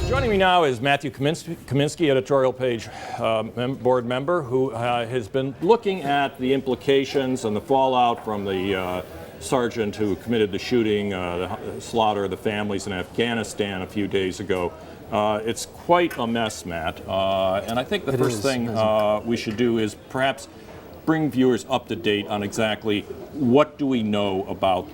Joining me now is Matthew Kaminski, editorial page board member, who has been looking at the implications and the fallout from the sergeant who committed the shooting, the slaughter of the families in Afghanistan a few days ago. It's quite a mess, Matt, and I think the first thing we should do is perhaps bring viewers up to date on exactly what do we know about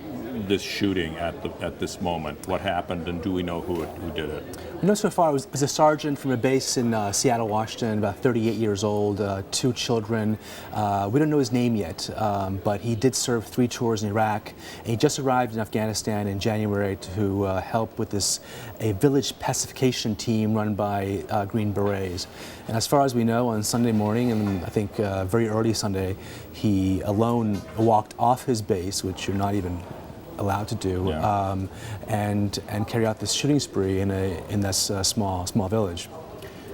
this shooting at this moment. What happened, and do we know who did it? We know so far it was a sergeant from a base in Seattle, Washington, about 38 years old, 2 children. We don't know his name yet, but he did serve 3 tours in Iraq, and he just arrived in Afghanistan in January to help with a village pacification team run by Green Berets. And as far as we know, on Sunday morning, and I think very early Sunday, he alone walked off his base, which you're not even allowed to do, and carry out this shooting spree in this small village.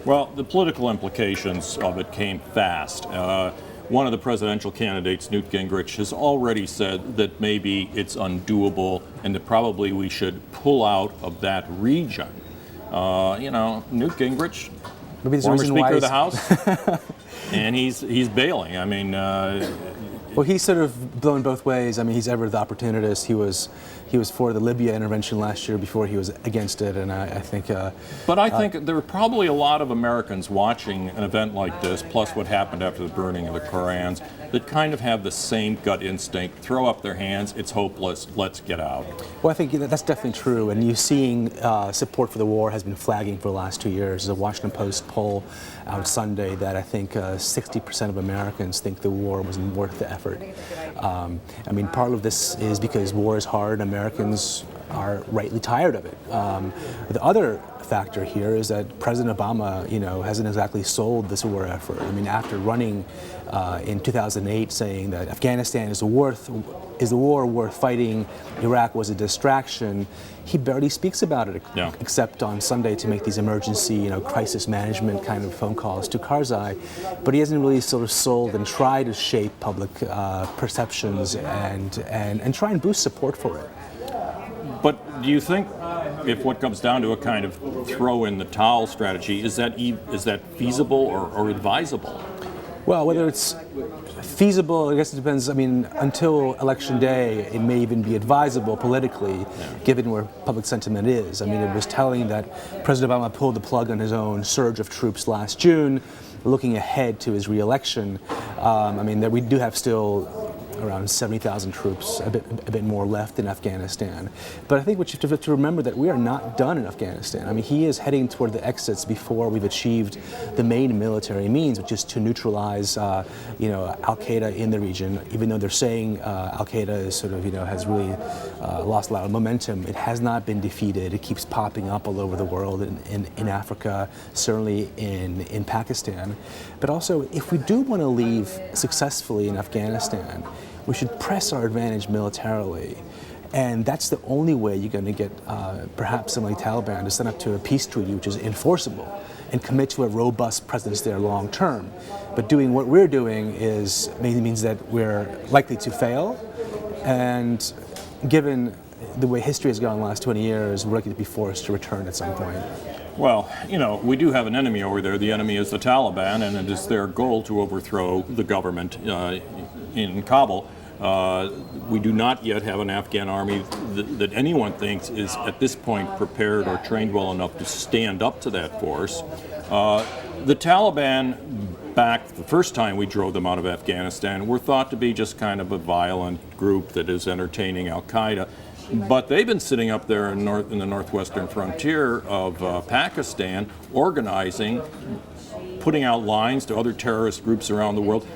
Well, the political implications of it came fast. One of the presidential candidates, Newt Gingrich, has already said that maybe it's undoable and that probably we should pull out of that region. Newt Gingrich, former Speaker of the House, and he's bailing. I mean, well, he's sort of blown both ways. I mean, he's ever the opportunist. He was for the Libya intervention last year before he was against it, and I think. But I think there are probably a lot of Americans watching an event like this, plus what happened after the burning of the Korans, that kind of have the same gut instinct: throw up their hands. It's hopeless. Let's get out. Well, I think that's definitely true, and you're seeing support for the war has been flagging for the last 2 years. There's a Washington Post poll out Sunday that I think 60% of Americans think the war wasn't worth the effort. I mean, part of this is because war is hard. Americans are rightly tired of it. The other factor here is that President Obama, hasn't exactly sold this war effort. I mean, after running in 2008 saying that Afghanistan is the war worth fighting, Iraq was a distraction, he barely speaks about it, except on Sunday to make these emergency, crisis management kind of phone calls to Karzai. But he hasn't really sort of sold and tried to shape public perceptions and try and boost support for it. But do you think, if what comes down to a kind of throw in the towel strategy, is that feasible or advisable? Well, whether it's feasible, I guess it depends. I mean, until Election Day, it may even be advisable politically, given where public sentiment is. I mean, it was telling that President Obama pulled the plug on his own surge of troops last June, looking ahead to his re-election. I mean, that we do have still around 70,000 troops, a bit more left in Afghanistan. But I think what you have to remember that we are not done in Afghanistan. I mean, he is heading toward the exits before we've achieved the main military means, which is to neutralize, Al-Qaeda in the region. Even though they're saying Al-Qaeda is sort of, has really lost a lot of momentum, it has not been defeated. It keeps popping up all over the world, in Africa, certainly in Pakistan. But also, if we do want to leave successfully in Afghanistan, we should press our advantage militarily. And that's the only way you're going to get perhaps something like Taliban to sign up to a peace treaty which is enforceable and commit to a robust presence there long term. But doing what we're doing means that we're likely to fail. And given the way history has gone the last 20 years, we're likely to be forced to return at some point. Well, we do have an enemy over there. The enemy is the Taliban, and it is their goal to overthrow the government in Kabul. We do not yet have an Afghan army that anyone thinks is at this point prepared or trained well enough to stand up to that force. The Taliban, back the first time we drove them out of Afghanistan, were thought to be just kind of a violent group that is entertaining Al-Qaeda. But they've been sitting up there in the northwestern frontier of Pakistan, organizing, putting out lines to other terrorist groups around the world.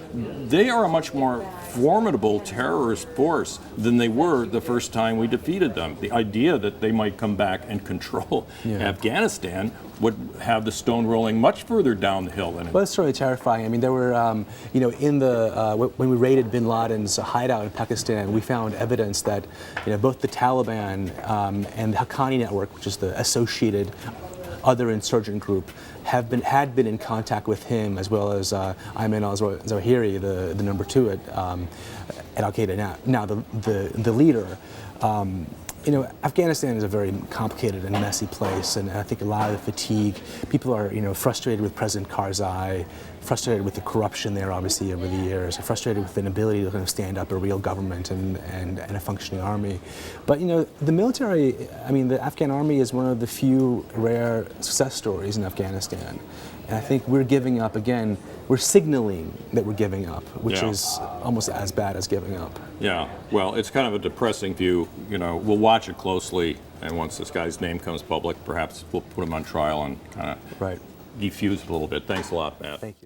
They are a much more formidable terrorist force than they were the first time we defeated them. The idea that they might come back and control Afghanistan would have the stone rolling much further down the hill than it. Well, it's really terrifying. I mean, there were, when we raided bin Laden's hideout in Pakistan, we found evidence that, both the Taliban and the Haqqani network, which is the associated other insurgent group, had been in contact with him, as well as Ayman al-Zawahiri, the number 2 at Al-Qaeda now the leader. Afghanistan is a very complicated and messy place, and I think a lot of the fatigue, people are, frustrated with President Karzai, frustrated with the corruption there, obviously, over the years, frustrated with the inability to kind of stand up a real government and a functioning army. But, the military, the Afghan army is one of the few rare success stories in Afghanistan. And I think we're giving up, again, we're signaling that we're giving up, which is almost as bad as giving up. Yeah, well, it's kind of a depressing view. We'll watch it closely, and once this guy's name comes public, perhaps we'll put him on trial and kind of defuse it a little bit. Thanks a lot, Matt. Thank you.